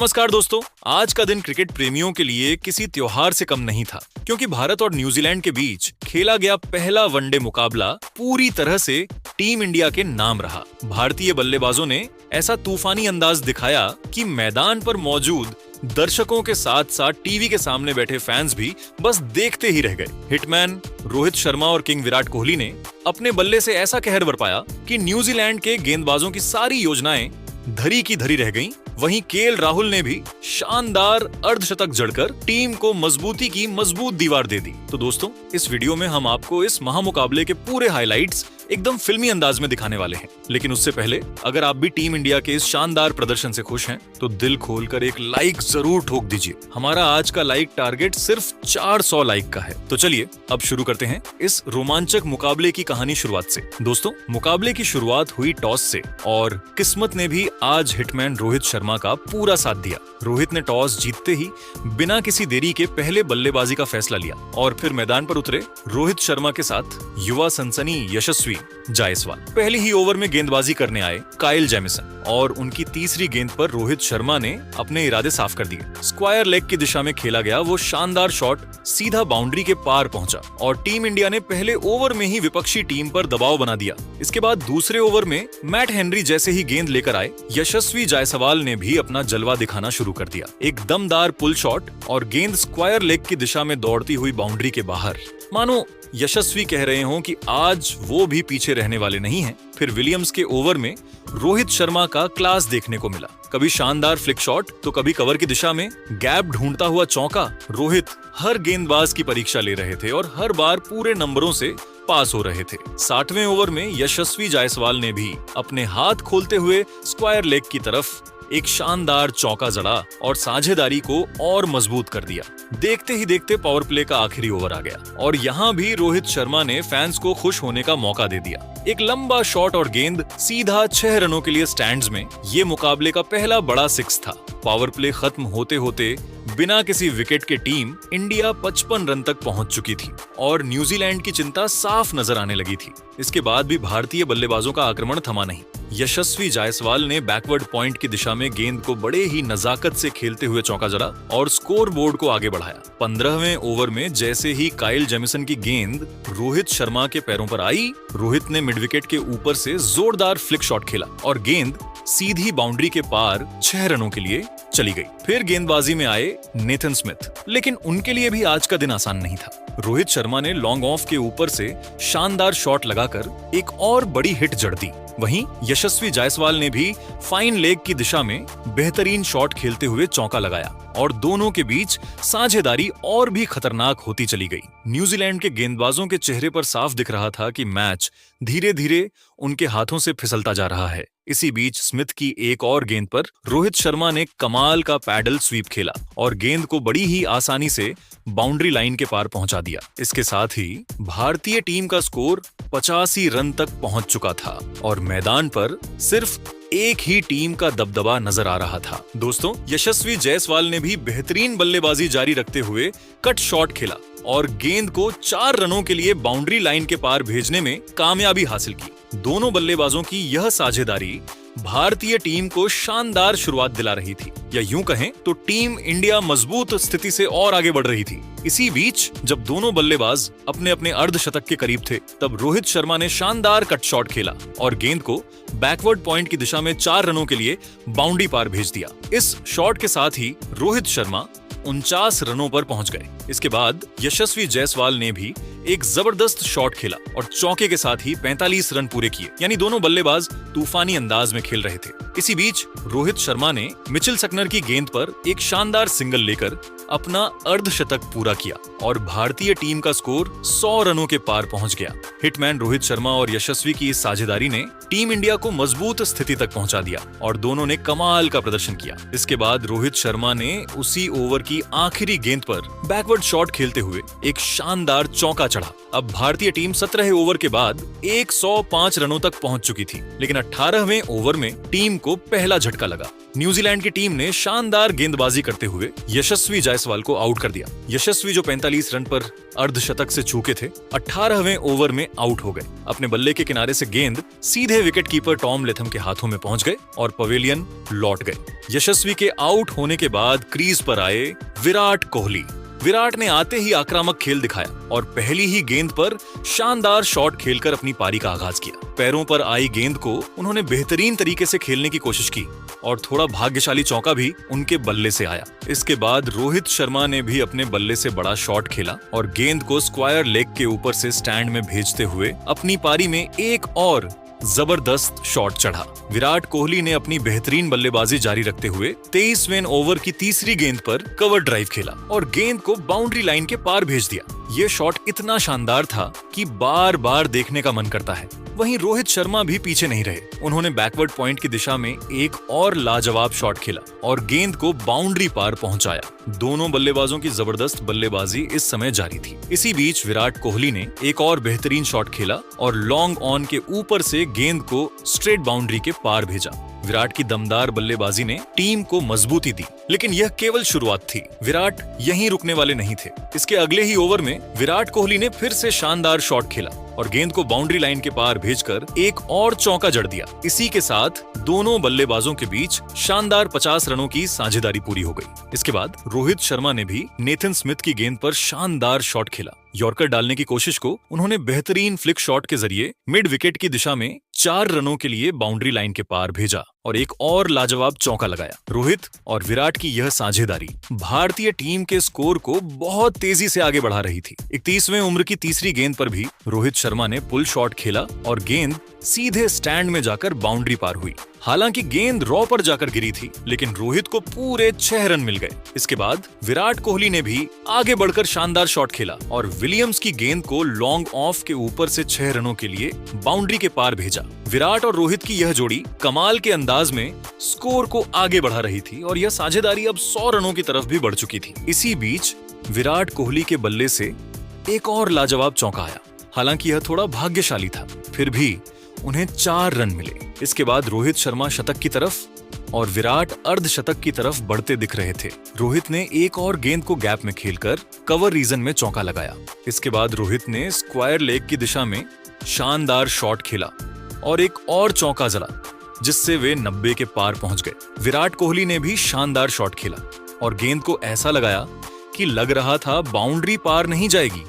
नमस्कार दोस्तों, आज का दिन क्रिकेट प्रेमियों के लिए किसी त्योहार से कम नहीं था, क्योंकि भारत और न्यूजीलैंड के बीच खेला गया पहला वनडे मुकाबला पूरी तरह से टीम इंडिया के नाम रहा। भारतीय बल्लेबाजों ने ऐसा तूफानी अंदाज दिखाया कि मैदान पर मौजूद दर्शकों के साथ साथ टीवी के सामने बैठे फैंस भी बस देखते ही रह गए। हिटमैन रोहित शर्मा और किंग विराट कोहली ने अपने बल्ले से ऐसा कहर बरपाया कि न्यूजीलैंड के गेंदबाजों की सारी योजनाएं धरी की धरी रह गईं। वहीं केएल राहुल ने भी शानदार अर्धशतक जड़कर टीम को मजबूती की मजबूत दीवार दे दी। तो दोस्तों, इस वीडियो में हम आपको इस महामुकाबले के पूरे हाइलाइट्स एकदम फिल्मी अंदाज में दिखाने वाले हैं। लेकिन उससे पहले अगर आप भी टीम इंडिया के इस शानदार प्रदर्शन से खुश हैं, तो दिल खोलकर एक लाइक जरूर ठोक दीजिए। हमारा आज का लाइक टारगेट सिर्फ 400 लाइक का है। तो चलिए अब शुरू करते हैं इस रोमांचक मुकाबले की कहानी शुरुआत से। दोस्तों, मुकाबले की शुरुआत हुई टॉस से और किस्मत ने भी आज हिटमैन रोहित शर्मा का पूरा साथ दिया। रोहित ने टॉस जीतते ही बिना किसी देरी के पहले बल्लेबाजी का फैसला लिया और फिर मैदान पर उतरे रोहित शर्मा के साथ युवा सनसनी यशस्वी जायसवाल। पहले ही ओवर में गेंदबाजी करने आए काइल जेमिसन और उनकी तीसरी गेंद पर रोहित शर्मा ने अपने इरादे साफ कर दिए। स्क्वायर लेग की दिशा में खेला गया वो शानदार शॉट सीधा बाउंड्री के पार पहुंचा और टीम इंडिया ने पहले ओवर में ही विपक्षी टीम पर दबाव बना दिया। इसके बाद दूसरे ओवर में मैट हेनरी जैसे ही गेंद लेकर आए, यशस्वी जायसवाल ने भी अपना जलवा दिखाना शुरू कर दिया। एक दमदार पुल शॉट और गेंद स्क्वायर लेग की दिशा में दौड़ती हुई बाउंड्री के बाहर। मानो यशस्वी कह रहे हों कि आज वो भी पीछे रहने वाले नहीं हैं। फिर विलियम्स के ओवर में रोहित शर्मा का क्लास देखने को मिला। कभी शानदार फ्लिक शॉट तो कभी कवर की दिशा में गैप ढूंढता हुआ चौका। रोहित हर गेंदबाज की परीक्षा ले रहे थे और हर बार पूरे नंबरों से पास हो रहे थे। 60वें ओवर में यशस्वी जायसवाल ने भी अपने हाथ खोलते हुए स्क्वायर लेग की तरफ एक शानदार चौका जड़ा और साझेदारी को और मजबूत कर दिया। देखते ही देखते पावर प्ले का आखिरी ओवर आ गया और यहाँ भी रोहित शर्मा ने फैंस को खुश होने का मौका दे दिया। एक लंबा शॉट और गेंद सीधा 6 रनों के लिए स्टैंड्स में। ये मुकाबले का पहला बड़ा सिक्स था। पावर प्ले खत्म होते होते बिना किसी विकेट के टीम इंडिया 55 रन तक पहुंच चुकी थी और न्यूजीलैंड की चिंता साफ नजर आने लगी थी। इसके बाद भी भारतीय बल्लेबाजों का आक्रमण थमा नहीं। यशस्वी जायसवाल ने बैकवर्ड पॉइंट की दिशा में गेंद को बड़े ही नजाकत से खेलते हुए चौका जड़ा और स्कोर बोर्ड को आगे बढ़ाया। 15वें ओवर में जैसे ही काइल जेमिसन की गेंद रोहित शर्मा के पैरों पर आई, रोहित ने मिड विकेट के ऊपर से जोरदार फ्लिक शॉट खेला और गेंद सीधी बाउंड्री के पार 6 रनों के लिए चली गई। फिर गेंदबाजी में आए नेथन स्मिथ, लेकिन उनके लिए भी आज का दिन आसान नहीं था। रोहित शर्मा ने लॉन्ग ऑफ के ऊपर से शानदार शॉट लगाकर एक और बड़ी हिट जड़ दी। वहीं यशस्वी जायसवाल ने भी फाइन लेग की दिशा में बेहतरीन शॉट खेलते हुए चौका लगाया और दोनों के बीच साझेदारी और भी खतरनाक होती चली गई। न्यूजीलैंड के गेंदबाजों के चेहरे पर साफ दिख रहा था कि मैच धीरे धीरे उनके हाथों से फिसलता जा रहा है। इसी बीच स्मिथ की एक और गेंद पर रोहित शर्मा ने कमाल का पैडल स्वीप खेला और गेंद को बड़ी ही आसानी से बाउंड्री लाइन के पार पहुंचा दिया। इसके साथ ही भारतीय टीम का स्कोर 85 रन तक पहुंच चुका था और मैदान पर सिर्फ एक ही टीम का दबदबा नजर आ रहा था। दोस्तों, यशस्वी जायसवाल ने भी बेहतरीन बल्लेबाजी जारी रखते हुए कट शॉट खेला और गेंद को 4 रनों के लिए बाउंड्री लाइन के पार भेजने में कामयाबी हासिल की। दोनों बल्लेबाजों की यह साझेदारी भारतीय टीम को शानदार शुरुआत दिला रही थी, या यूं कहें तो टीम इंडिया मजबूत स्थिति से और आगे बढ़ रही थी। इसी बीच जब दोनों बल्लेबाज अपने अपने अर्धशतक के करीब थे, तब रोहित शर्मा ने शानदार कट शॉट खेला और गेंद को बैकवर्ड पॉइंट की दिशा में 4 रनों के लिए बाउंड्री पार भेज दिया। इस शॉट के साथ ही रोहित शर्मा 49 रनों पर पहुंच गए। इसके बाद यशस्वी जायसवाल ने भी एक जबरदस्त शॉट खेला और चौके के साथ ही 45 रन पूरे किए। यानी दोनों बल्लेबाज तूफानी अंदाज में खेल रहे थे। इसी बीच रोहित शर्मा ने मिचेल सकनर की गेंद पर एक शानदार सिंगल लेकर अपना अर्धशतक पूरा किया और भारतीय टीम का स्कोर 100 रनों के पार पहुंच गया। हिटमैन रोहित शर्मा और यशस्वी की इस साझेदारी ने टीम इंडिया को मजबूत स्थिति तक पहुंचा दिया और दोनों ने कमाल का प्रदर्शन किया। इसके बाद रोहित शर्मा ने उसी ओवर की आखिरी गेंद पर बैकवर्ड शॉट खेलते हुए एक शानदार चौका चढ़ा। अब भारतीय टीम 17 ओवर के बाद 105 रनों तक पहुंच चुकी थी, लेकिन 18वें ओवर में टीम को पहला झटका लगा। न्यूजीलैंड की टीम ने शानदार गेंदबाजी करते हुए यशस्वी जायसवाल जायसवाल को आउट कर दिया। यशस्वी जो 45 रन पर अर्धशतक से चूके थे, 18वें ओवर में आउट हो गए। अपने बल्ले के किनारे से गेंद सीधे विकेटकीपर टॉम लेथम के हाथों में पहुंच गए और पवेलियन लौट गए। यशस्वी के आउट होने के बाद क्रीज पर आए विराट कोहली। विराट ने आते ही आक्रामक खेल दिखाया और पहली ही गेंद पर शानदार शॉट खेलकर अपनी पारी का आगाज किया। पैरों पर आई गेंद को उन्होंने बेहतरीन तरीके से खेलने की कोशिश की और थोड़ा भाग्यशाली चौका भी उनके बल्ले से आया। इसके बाद रोहित शर्मा ने भी अपने बल्ले से बड़ा शॉट खेला और गेंद को स्क्वायर लेग के ऊपर से स्टैंड में भेजते हुए अपनी पारी में एक और जबरदस्त शॉट चढ़ा। विराट कोहली ने अपनी बेहतरीन बल्लेबाजी जारी रखते हुए 23वें ओवर की तीसरी गेंद पर कवर ड्राइव खेला और गेंद को बाउंड्री लाइन के पार भेज दिया। ये शॉट इतना शानदार था कि बार बार देखने का मन करता है। वहीं रोहित शर्मा भी पीछे नहीं रहे। उन्होंने बैकवर्ड पॉइंट की दिशा में एक और लाजवाब शॉट खेला और गेंद को बाउंड्री पार पहुंचाया। दोनों बल्लेबाजों की जबरदस्त बल्लेबाजी इस समय जारी थी। इसी बीच विराट कोहली ने एक और बेहतरीन शॉट खेला और लॉन्ग ऑन के ऊपर से गेंद को स्ट्रेट बाउंड्री के पार भेजा। विराट की दमदार बल्लेबाजी ने टीम को मजबूती दी, लेकिन यह केवल शुरुआत थी। विराट यहीं रुकने वाले नहीं थे। इसके अगले ही ओवर में विराट कोहली ने फिर से शानदार शॉट खेला और गेंद को बाउंड्री लाइन के पार भेजकर एक और चौका जड़ दिया। इसी के साथ दोनों बल्लेबाजों के बीच शानदार 50 रनों की साझेदारी पूरी हो गई। इसके बाद रोहित शर्मा ने भी नेथन स्मिथ की गेंद पर शानदार शॉट खेला। यॉर्कर डालने की कोशिश को उन्होंने बेहतरीन फ्लिक शॉट के जरिए मिड विकेट की दिशा में 4 रनों के लिए बाउंड्री लाइन के पार भेजा और एक और लाजवाब चौका लगाया। रोहित और विराट की यह साझेदारी भारतीय टीम के स्कोर को बहुत तेजी से आगे बढ़ा रही थी। 31वें ओवर की तीसरी गेंद पर भी रोहित शर्मा ने पुल शॉट खेला और गेंद सीधे स्टैंड में जाकर बाउंड्री पार हुई। हालांकि गेंद रॉ पर जाकर गिरी थी, लेकिन रोहित को पूरे 6 रन मिल गए। इसके बाद विराट कोहली ने भी आगे बढ़कर शानदार शॉट खेला और विलियम्स की गेंद को लॉन्ग ऑफ के ऊपर से 6 रनों के लिए बाउंड्री के पार भेजा। विराट और रोहित की यह जोड़ी कमाल के अंदाज में स्कोर को आगे बढ़ा रही थी और यह साझेदारी अब 100 रनों की तरफ भी बढ़ चुकी थी। इसी बीच विराट कोहली के बल्ले से एक और लाजवाब चौका आया। हालांकि यह थोड़ा भाग्यशाली था, फिर भी उन्हें 4 रन मिले। इसके बाद रोहित शर्मा शतक की तरफ और विराट अर्धशतक की तरफ बढ़ते दिख रहे थे। रोहित ने एक और गेंद को गैप में खेलकर कवर रीजन में चौका लगाया। इसके बाद रोहित ने स्क्वायर लेग की दिशा में शानदार शॉट खेला और एक और चौका जड़ा, जिससे वे 90 के पार पहुंच गए। विराट कोहली ने भी शानदार शॉट खेला और गेंद को ऐसा लगाया कि लग रहा था बाउंड्री पार नहीं जाएगी,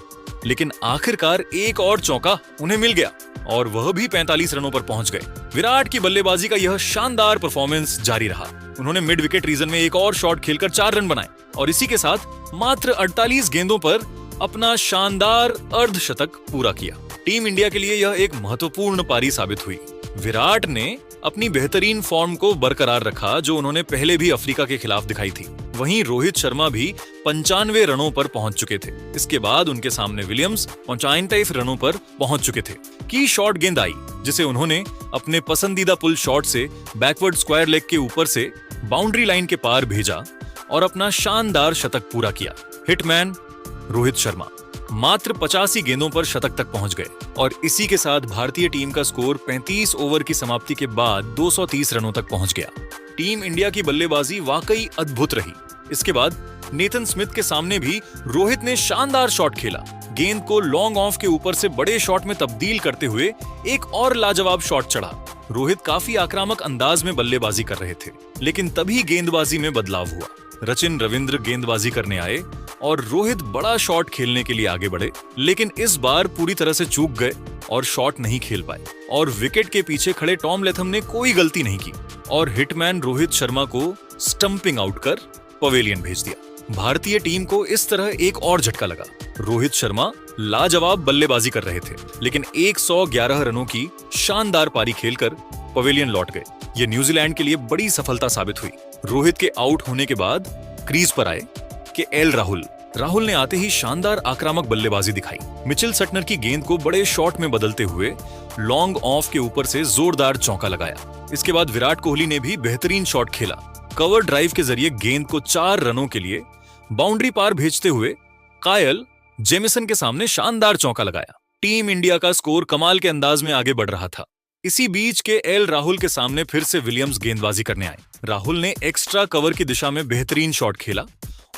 लेकिन आखिरकार एक और चौका उन्हें मिल गया और वह भी 45 रनों पर पहुंच गए। विराट की बल्लेबाजी का यह शानदार परफॉर्मेंस जारी रहा। उन्होंने मिड विकेट रीजन में एक और शॉट खेलकर 4 रन बनाए और इसी के साथ मात्र 48 गेंदों पर अपना शानदार अर्धशतक पूरा किया। टीम इंडिया के लिए यह एक महत्वपूर्ण पारी साबित हुई। विराट ने अपनी बेहतरीन फॉर्म को बरकरार रखा, जो उन्होंने पहले भी अफ्रीका के खिलाफ दिखाई थी। वहीं रोहित शर्मा भी 95 रनों पर पहुंच चुके थे। इसके बाद उनके सामने विलियम्स 59 रनों पर पहुंच चुके थे कि शॉर्ट गेंद आई, जिसे उन्होंने अपने पसंदीदा पुल शॉट से बैकवर्ड स्क्वायर लेग के ऊपर से बाउंड्री लाइन के पार भेजा और अपना शानदार शतक पूरा किया। हिटमैन रोहित शर्मा मात्र 85 गेंदों पर शतक तक पहुंच गए और इसी के साथ भारतीय टीम का स्कोर 35 ओवर की समाप्ति के बाद 230 रनों तक पहुंच गया। टीम इंडिया की बल्लेबाजी वाकई अद्भुत रही। इसके बाद नेथन स्मिथ के सामने भी रोहित ने शानदार शॉट खेला। गेंद को लॉन्ग ऑफ के ऊपर से बड़े शॉट में तब्दील करते हुए एक और लाजवाब शॉट चढ़ा। रोहित काफी आक्रामक अंदाज में बल्लेबाजी कर रहे थे, लेकिन तभी गेंदबाजी में बदलाव हुआ। रचिन रविंद्र गेंदबाजी करने आए और रोहित बड़ा शॉट खेलने के लिए आगे बढ़े, लेकिन इस बार पूरी तरह से चूक गए और शॉट नहीं खेल पाए और विकेट के पीछे खड़े टॉम लेथम ने कोई गलती नहीं की और हिटमैन रोहित शर्मा को स्टंपिंग आउट कर पवेलियन भेज दिया। भारतीय टीम को इस तरह एक और झटका लगा। रोहित शर्मा लाजवाब बल्लेबाजी कर रहे थे, लेकिन 111 रनों की शानदार पारी खेलकर पवेलियन लौट गए। ये न्यूजीलैंड के लिए बड़ी सफलता साबित हुई। रोहित के आउट होने के बाद क्रीज पर आए कि एल राहुल ने आते ही शानदार आक्रामक बल्लेबाजी दिखाई। मिचेल सटनर की गेंद को बड़े शॉट में बदलते हुए लॉन्ग ऑफ के ऊपर से जोरदार चौका लगाया। इसके बाद विराट कोहली ने भी बेहतरीन शॉट खेला। कवर ड्राइव के जरिए गेंद को 4 रनों के लिए बाउंड्री पार भेजते हुए कायल जेमिसन के सामने शानदार चौका लगाया। टीम इंडिया का स्कोर कमाल के अंदाज में आगे बढ़ रहा था। इसी बीच के एल राहुल के सामने फिर से विलियम्स गेंदबाजी करने आए। राहुल ने एक्स्ट्रा कवर की दिशा में बेहतरीन शॉट खेला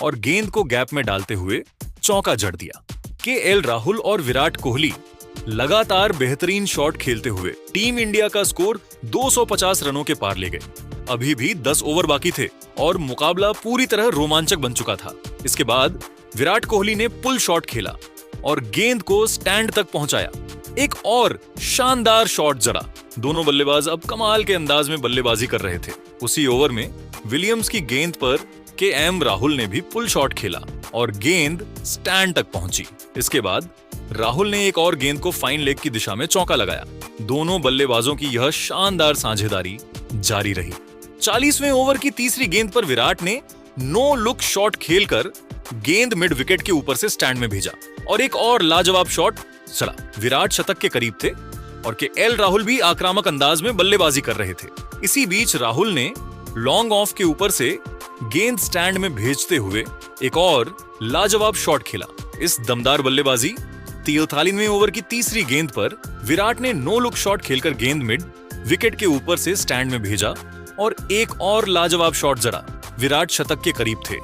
और गेंद को गैप में डालते हुए चौका जड़ दिया। केएल राहुल और विराट कोहली लगातार बेहतरीन शॉट खेलते हुए टीम इंडिया का स्कोर 250 रनों के पार ले गए। अभी भी 10 ओवर बाकी थे और मुकाबला पूरी तरह रोमांचक बन चुका था। इसके बाद विराट कोहली ने पुल शॉट खेला और गेंद को स्टैंड तक पहुंचाया। एक और शानदार शॉट जड़ा। दोनों बल्लेबाज अब कमाल के अंदाज में बल्लेबाजी कर रहे थे। उसी ओवर में विलियम्स की गेंद पर केएम राहुल ने भी पुल शॉट खेला और गेंद स्टैंड तक पहुंची। इसके बाद राहुल ने एक और गेंद को फाइन लेग की दिशा में चौका लगाया। दोनों बल्लेबाजों की यह शानदार साझेदारी जारी रही। 40वें ओवर की तीसरी गेंद पर विराट ने नो लुक शॉट खेलकर गेंद मिड विकेट के ऊपर से स्टैंड में भेजा और एक और लाजवाब शॉट चला। विराट शतक के करीब थे और केएल राहुल भी आक्रामक अंदाज में बल्लेबाजी कर रहे थे। इसी बीच राहुल ने लॉन्ग ऑफ के ऊपर से गेंद स्टैंड में भेजते हुए एक और लाजवाब शॉट खेला। इस दमदार बल्लेबाजी 43वें ओवर की तीसरी गेंद पर विराट ने नो लुक शॉट खेलकर गेंद मिड विकेट के ऊपर से स्टैंड में भेजा और एक और लाजवाब शॉट जड़ा। विराट शतक के करीब थे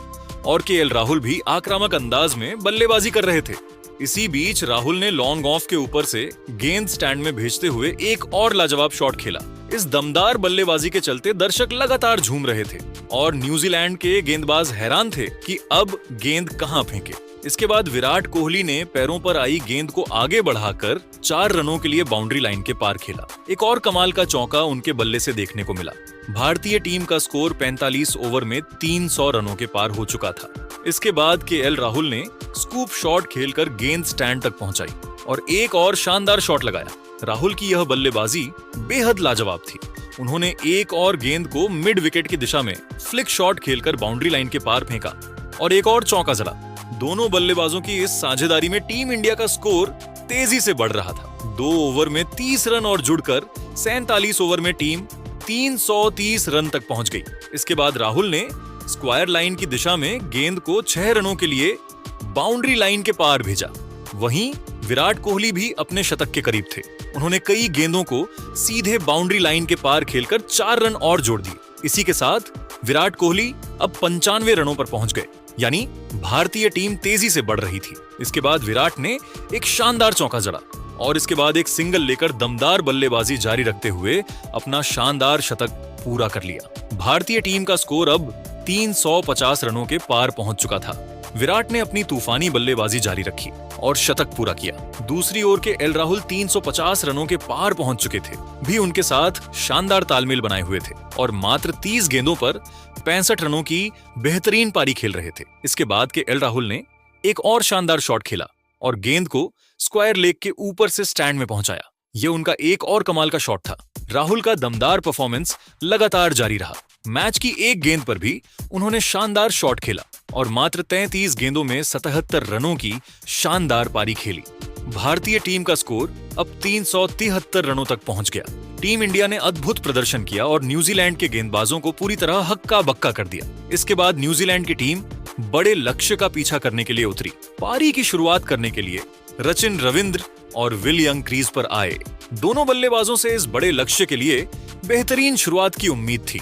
और केएल राहुल भी आक्रामक अंदाज में बल्लेबाजी कर रहे थे। इसी बीच राहुल ने लॉन्ग ऑफ के ऊपर से गेंद स्टैंड में भेजते हुए एक और लाजवाब शॉट खेला। इस दमदार बल्लेबाजी के चलते दर्शक लगातार झूम रहे थे और न्यूजीलैंड के गेंदबाज हैरान थे कि अब गेंद कहां फेंके। इसके बाद विराट कोहली ने पैरों पर आई गेंद को आगे बढ़ाकर 4 रनों के लिए बाउंड्री लाइन के पार खेला। एक और कमाल का चौका उनके बल्ले से देखने को मिला। भारतीय टीम का स्कोर 45 ओवर में 300 रनों के पार हो चुका था। इसके बाद केएल राहुल ने स्कूप शॉट खेलकर गेंद स्टैंड तक पहुंचाई और एक और शानदार शॉट लगाया। राहुल की यह बल्लेबाजी बेहद लाजवाब थी। उन्होंने एक और गेंद को मिड विकेट की दिशा में फ्लिक शॉट खेलकर बाउंड्री लाइन के पार फेंका और एक और चौका जड़ा। दोनों बल्लेबाजों की इस साझेदारी में टीम इंडिया का स्कोर तेजी से बढ़ रहा था। 2 ओवर में 30 रन और जुड़कर 47 ओवर में टीम 330 रन तक पहुंच गई। इसके बाद राहुल ने स्क्वायर लाइन की दिशा में गेंद को 6 रनों के लिए बाउंड्री लाइन के पार भेजा। वहीं विराट कोहली भी अपने शतक के करीब थे। उन्होंने कई गेंदों को सीधे बाउंड्री लाइन के पार खेलकर 4 रन और जोड़ दिए। इसी के साथ विराट कोहली अब 95 रनों पर पहुंच गए, यानी भारतीय टीम तेजी से बढ़ रही थी। इसके बाद विराट ने एक शानदार चौका जड़ा और इसके बाद एक सिंगल लेकर दमदार बल्लेबाजी जारी रखते हुए अपना शानदार शतक पूरा कर लिया। भारतीय टीम का स्कोर अब 350 रनों के पार पहुंच चुका था। विराट ने अपनी तूफानी बल्लेबाजी जारी रखी और शतक पूरा किया। दूसरी ओर के एल राहुल 350 रनों के पार पहुंच चुके थे, भी उनके साथ शानदार तालमेल बनाए हुए थे और मात्र 30 गेंदों पर 65 रनों की बेहतरीन पारी खेल रहे थे। इसके बाद के एल राहुल ने एक और शानदार शॉट खेला और गेंद को स्क्वायर लेग के ऊपर से स्टैंड में पहुंचाया। यह उनका एक और कमाल का शॉट था। राहुल का दमदार परफॉर्मेंस लगातार जारी रहा। मैच की एक गेंद पर भी उन्होंने शानदार शॉट खेला और मात्र 33 गेंदों में 77 रनों की शानदार पारी खेली। भारतीय टीम का स्कोर अब 373 रनों तक पहुंच गया। टीम इंडिया ने अद्भुत प्रदर्शन किया और न्यूजीलैंड के गेंदबाजों को पूरी तरह हक्का बक्का कर दिया। इसके बाद न्यूजीलैंड की टीम बड़े लक्ष्य का पीछा करने के लिए उतरी। पारी की शुरुआत करने के लिए रचिन रविंद्र और विल यंग क्रीज पर आए। दोनों बल्लेबाजों से इस बड़े लक्ष्य के लिए बेहतरीन शुरुआत की उम्मीद थी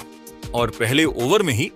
और पहले ओवर में ही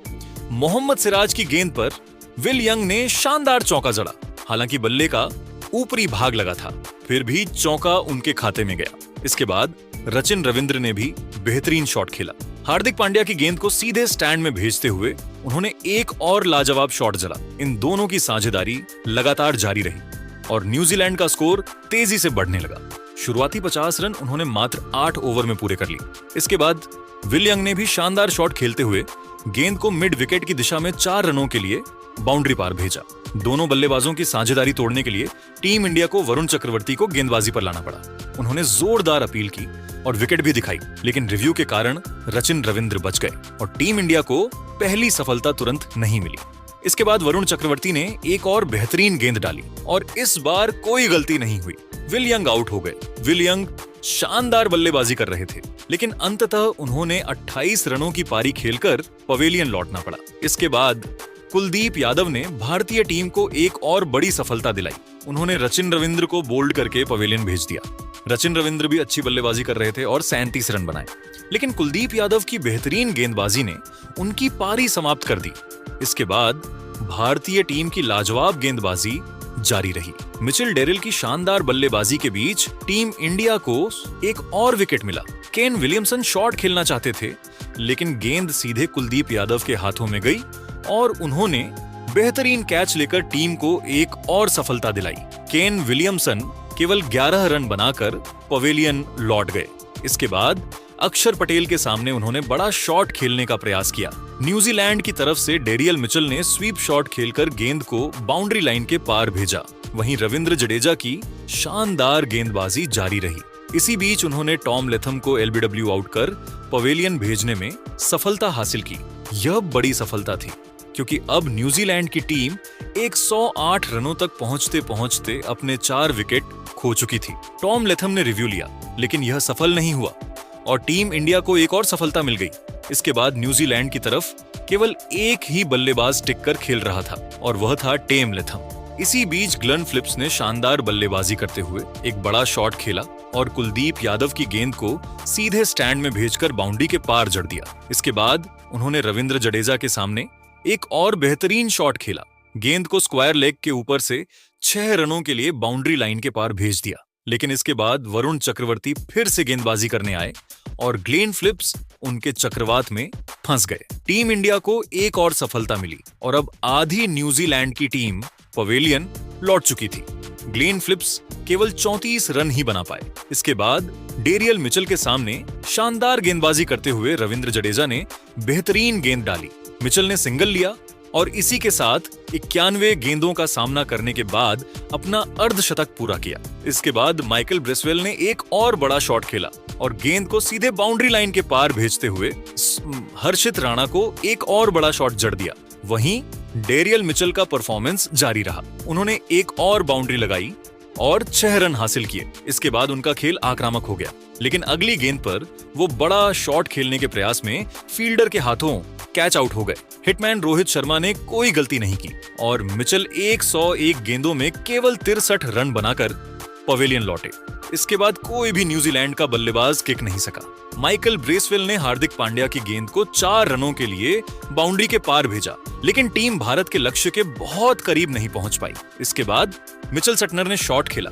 मोहम्मद सिराज की गेंद पर विल यंग ने शानदार चौका जड़ा। हालांकि बल्ले का ऊपरी भाग लगा था, फिर भी चौका उनके खाते में गया। इसके बाद रचिन रविंद्र ने भी बेहतरीन शॉट खेला। हार्दिक पांड्या की गेंद को सीधे स्टैंड में भेजते हुए उन्होंने एक और लाजवाब शॉट जड़ा। इन दोनों की साझेदारी लगातार जारी रही और न्यूजीलैंड का स्कोर तेजी से बढ़ने लगा। शुरुआती 50 रन उन्होंने मात्र 8 ओवर में पूरे कर लिए। इसके बाद विल यंग ने भी शानदार शॉट खेलते हुए गेंद को मिड विकेट की दिशा में 4 रनों के लिए बाउंड्री पार भेजा। दोनों बल्लेबाजों की साझेदारी तोड़ने के लिए टीम इंडिया को वरुण चक्रवर्ती को गेंदबाजी पर लाना पड़ा। उन्होंने जोरदार अपील की और विकेट भी दिखाई, लेकिन रिव्यू के कारण रचिन रविंद्र बच गए और टीम इंडिया को पहली सफलता तुरंत नहीं मिली। इसके बाद वरुण चक्रवर्ती ने एक और बेहतरीन गेंद डाली और इस बार कोई गलती नहीं हुई। विल यंग आउट हो गए। विल यंग शानदार बल्लेबाजी कर रहे थे, लेकिन अंततः उन्होंने 28 रनों की पारी खेलकर पवेलियन लौटना पड़ा। इसके बाद कुलदीप यादव ने भारतीय टीम को एक और बड़ी सफलता दिलाई। उन्होंने रचिन रविंद्र को बोल्ड करके पवेलियन भेज दिया। रचिन रविंद्र भी अच्छी बल्लेबाजी कर रहे थे और 37 रन बनाए, लेकिन कुलदीप यादव की बेहतरीन गेंदबाजी ने उनकी पारी समाप्त कर दी। इसके बाद भारतीय टीम की लाजवाब गेंदबाजी जारी रही। मिचेल डेरिल की शानदार बल्लेबाजी के बीच टीम इंडिया को एक और विकेट मिला। केन विलियमसन शॉट खेलना चाहते थे, लेकिन गेंद सीधे कुलदीप यादव के हाथों में गई और उन्होंने बेहतरीन कैच लेकर टीम को एक और सफलता दिलाई। केन विलियमसन केवल 11 रन बनाकर पवेलियन लौट गए। इसके बाद अक्षर पटेल के सामने उन्होंने बड़ा शॉट खेलने का प्रयास किया। न्यूजीलैंड की तरफ से डेरियल मिचेल ने स्वीप शॉट खेलकर गेंद को बाउंड्री लाइन के पार भेजा। वहीं रविंद्र जडेजा की शानदार गेंदबाजी जारी रही। इसी बीच उन्होंने टॉम लेथम को एलबीडब्ल्यू आउट कर पवेलियन भेजने में सफलता हासिल की। यह बड़ी सफलता थी, क्योंकि अब न्यूजीलैंड की टीम 108 रनों तक पहुंचते पहुंचते अपने 4 विकेट खो चुकी थी। टॉम लेथम ने रिव्यू लिया, लेकिन यह सफल नहीं हुआ और टीम इंडिया को एक और सफलता मिल गई। इसके बाद न्यूजीलैंड की तरफ केवल एक ही बल्लेबाज टिककर खेल रहा था और वह था टेम लेथम। इसी बीच ग्लेन फिलिप्स ने शानदार बल्लेबाजी करते हुए एक बड़ा शॉट खेला और कुलदीप यादव की गेंद को सीधे स्टैंड में भेजकर बाउंड्री के पार जड़ दिया। इसके बाद उन्होंने रविंद्र जडेजा के सामने एक और बेहतरीन शॉट खेला। गेंद को स्क्वायर लेग के ऊपर से 6 रनों के लिए बाउंड्री लाइन के पार भेज दिया। लेकिन इसके बाद वरुण चक्रवर्ती फिर से गेंदबाजी करने आए और ग्लेन फिलिप्स उनके चक्रवात में फंस गए। टीम इंडिया को एक और सफलता मिली और अब आधी न्यूजीलैंड की टीम पवेलियन लौट चुकी थी। ग्लेन फिलिप्स केवल 34 रन ही बना पाए। इसके बाद डेरियल मिचेल के सामने शानदार गेंदबाजी करते हुए रविंद्र जडेजा ने बेहतरीन गेंद डाली। मिचेल ने सिंगल लिया और इसी के साथ 91 गेंदों का सामना करने के बाद अपना अर्धशतक पूरा किया। इसके बाद माइकल ब्रेसवेल ने एक और बड़ा शॉट खेला और गेंद को सीधे बाउंड्री लाइन के पार भेजते हुए हर्षित राणा को एक और बड़ा शॉट जड़ दिया। वहीं डेरियल मिचेल का परफॉर्मेंस जारी रहा। उन्होंने एक और बाउंड्री लगाई और 6 रन हासिल किए। इसके बाद उनका खेल आक्रामक हो गया, लेकिन अगली गेंद पर वो बड़ा शॉट खेलने के प्रयास में फील्डर के हाथों कैच आउट हो गए। हिटमैन रोहित शर्मा ने कोई गलती नहीं की और मिचेल 101 गेंदों में केवल 63 रन बनाकर पवेलियन लौटे। इसके बाद कोई भी न्यूजीलैंड का बल्लेबाज किक नहीं सका। माइकल ब्रेसवेल ने हार्दिक पांड्या की गेंद को 4 रनों के लिए बाउंड्री के पार भेजा, लेकिन टीम भारत के लक्ष्य के बहुत करीब नहीं पहुंच पाई। इसके बाद मिचेल सटनर ने शॉट खेला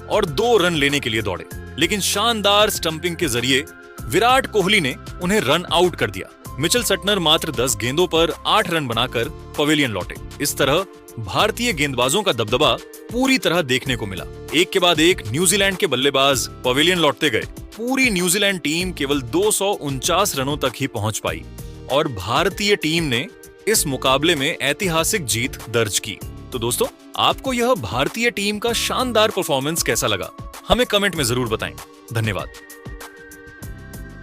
और 2 रन लेने के लिए दौड़े, लेकिन शानदार स्टंपिंग के जरिए विराट कोहली ने उन्हें रन आउट कर दिया। मिचेल सटनर मात्र 10 गेंदों पर 8 रन बनाकर पवेलियन लौटे। इस तरह भारतीय गेंदबाजों का दबदबा पूरी तरह देखने को मिला। एक के बाद एक न्यूजीलैंड के बल्लेबाज पवेलियन लौटते गए। पूरी न्यूजीलैंड टीम केवल 249 रनों तक ही पहुंच पाई और भारतीय टीम ने इस मुकाबले में ऐतिहासिक जीत दर्ज की। तो दोस्तों, आपको यह भारतीय टीम का शानदार परफॉर्मेंस कैसा लगा? हमें कमेंट में जरूर बताएं। धन्यवाद।